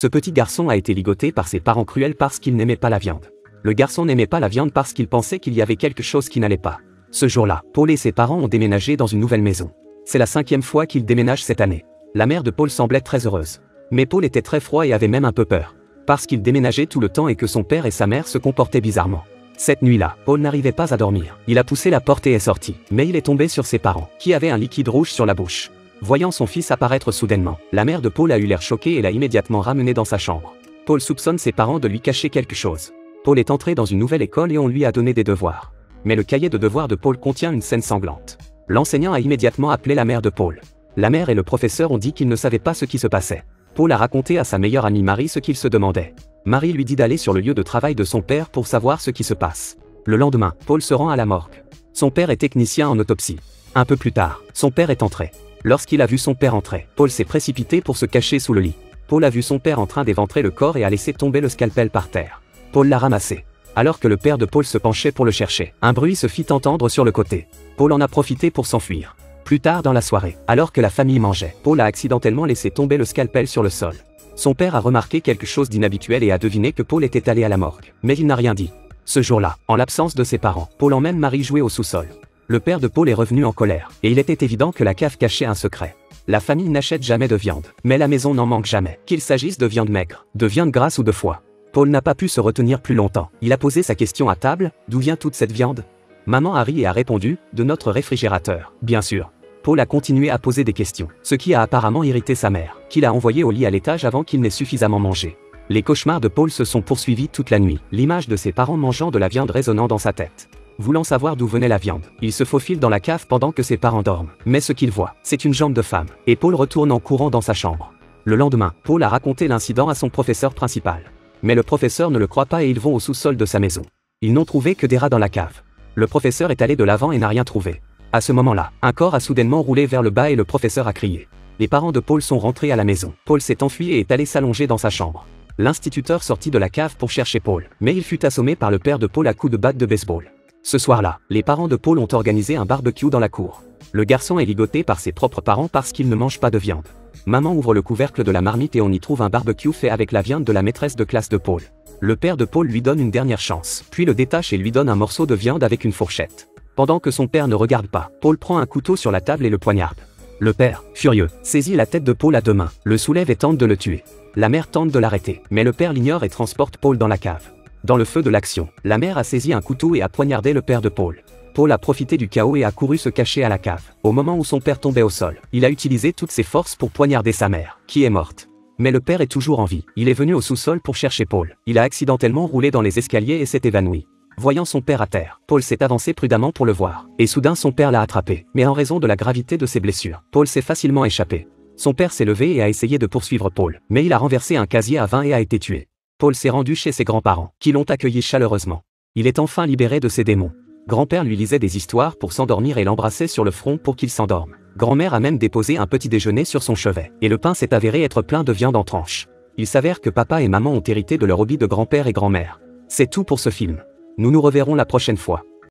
Ce petit garçon a été ligoté par ses parents cruels parce qu'il n'aimait pas la viande. Le garçon n'aimait pas la viande parce qu'il pensait qu'il y avait quelque chose qui n'allait pas. Ce jour-là, Paul et ses parents ont déménagé dans une nouvelle maison. C'est la 5e fois qu'ils déménagent cette année. La mère de Paul semblait très heureuse. Mais Paul était très froid et avait même un peu peur. Parce qu'il déménageait tout le temps et que son père et sa mère se comportaient bizarrement. Cette nuit-là, Paul n'arrivait pas à dormir. Il a poussé la porte et est sorti. Mais il est tombé sur ses parents, qui avaient un liquide rouge sur la bouche. Voyant son fils apparaître soudainement, la mère de Paul a eu l'air choquée et l'a immédiatement ramené dans sa chambre. Paul soupçonne ses parents de lui cacher quelque chose. Paul est entré dans une nouvelle école et on lui a donné des devoirs. Mais le cahier de devoirs de Paul contient une scène sanglante. L'enseignant a immédiatement appelé la mère de Paul. La mère et le professeur ont dit qu'ils ne savaient pas ce qui se passait. Paul a raconté à sa meilleure amie Marie ce qu'il se demandait. Marie lui dit d'aller sur le lieu de travail de son père pour savoir ce qui se passe. Le lendemain, Paul se rend à la morgue. Son père est technicien en autopsie. Un peu plus tard, son père est entré. Lorsqu'il a vu son père entrer, Paul s'est précipité pour se cacher sous le lit. Paul a vu son père en train d'éventrer le corps et a laissé tomber le scalpel par terre. Paul l'a ramassé. Alors que le père de Paul se penchait pour le chercher, un bruit se fit entendre sur le côté. Paul en a profité pour s'enfuir. Plus tard dans la soirée, alors que la famille mangeait, Paul a accidentellement laissé tomber le scalpel sur le sol. Son père a remarqué quelque chose d'inhabituel et a deviné que Paul était allé à la morgue, mais il n'a rien dit. Ce jour-là, en l'absence de ses parents, Paul emmène Marie jouer au sous-sol. Le père de Paul est revenu en colère, et il était évident que la cave cachait un secret. La famille n'achète jamais de viande, mais la maison n'en manque jamais, qu'il s'agisse de viande maigre, de viande grasse ou de foie. Paul n'a pas pu se retenir plus longtemps. Il a posé sa question à table, d'où vient toute cette viande? Maman a ri et a répondu, de notre réfrigérateur, bien sûr. Paul a continué à poser des questions, ce qui a apparemment irrité sa mère, qui l'a envoyé au lit à l'étage avant qu'il n'ait suffisamment mangé. Les cauchemars de Paul se sont poursuivis toute la nuit, l'image de ses parents mangeant de la viande résonnant dans sa tête. Voulant savoir d'où venait la viande, il se faufile dans la cave pendant que ses parents dorment. Mais ce qu'il voit, c'est une jambe de femme, et Paul retourne en courant dans sa chambre. Le lendemain, Paul a raconté l'incident à son professeur principal. Mais le professeur ne le croit pas et ils vont au sous-sol de sa maison. Ils n'ont trouvé que des rats dans la cave. Le professeur est allé de l'avant et n'a rien trouvé. À ce moment-là, un corps a soudainement roulé vers le bas et le professeur a crié. Les parents de Paul sont rentrés à la maison. Paul s'est enfui et est allé s'allonger dans sa chambre. L'instituteur sortit de la cave pour chercher Paul, mais il fut assommé par le père de Paul à coups de batte de baseball. Ce soir-là, les parents de Paul ont organisé un barbecue dans la cour. Le garçon est ligoté par ses propres parents parce qu'il ne mange pas de viande. Maman ouvre le couvercle de la marmite et on y trouve un barbecue fait avec la viande de la maîtresse de classe de Paul. Le père de Paul lui donne une dernière chance, puis le détache et lui donne un morceau de viande avec une fourchette. Pendant que son père ne regarde pas, Paul prend un couteau sur la table et le poignarde. Le père, furieux, saisit la tête de Paul à deux mains, le soulève et tente de le tuer. La mère tente de l'arrêter, mais le père l'ignore et transporte Paul dans la cave. Dans le feu de l'action, la mère a saisi un couteau et a poignardé le père de Paul. Paul a profité du chaos et a couru se cacher à la cave. Au moment où son père tombait au sol, il a utilisé toutes ses forces pour poignarder sa mère, qui est morte. Mais le père est toujours en vie. Il est venu au sous-sol pour chercher Paul. Il a accidentellement roulé dans les escaliers et s'est évanoui. Voyant son père à terre, Paul s'est avancé prudemment pour le voir. Et soudain son père l'a attrapé. Mais en raison de la gravité de ses blessures, Paul s'est facilement échappé. Son père s'est levé et a essayé de poursuivre Paul. Mais il a renversé un casier à vin et a été tué. Paul s'est rendu chez ses grands-parents, qui l'ont accueilli chaleureusement. Il est enfin libéré de ses démons. Grand-père lui lisait des histoires pour s'endormir et l'embrassait sur le front pour qu'il s'endorme. Grand-mère a même déposé un petit déjeuner sur son chevet, et le pain s'est avéré être plein de viande en tranches. Il s'avère que papa et maman ont hérité de leur hobby de grand-père et grand-mère. C'est tout pour ce film. Nous nous reverrons la prochaine fois.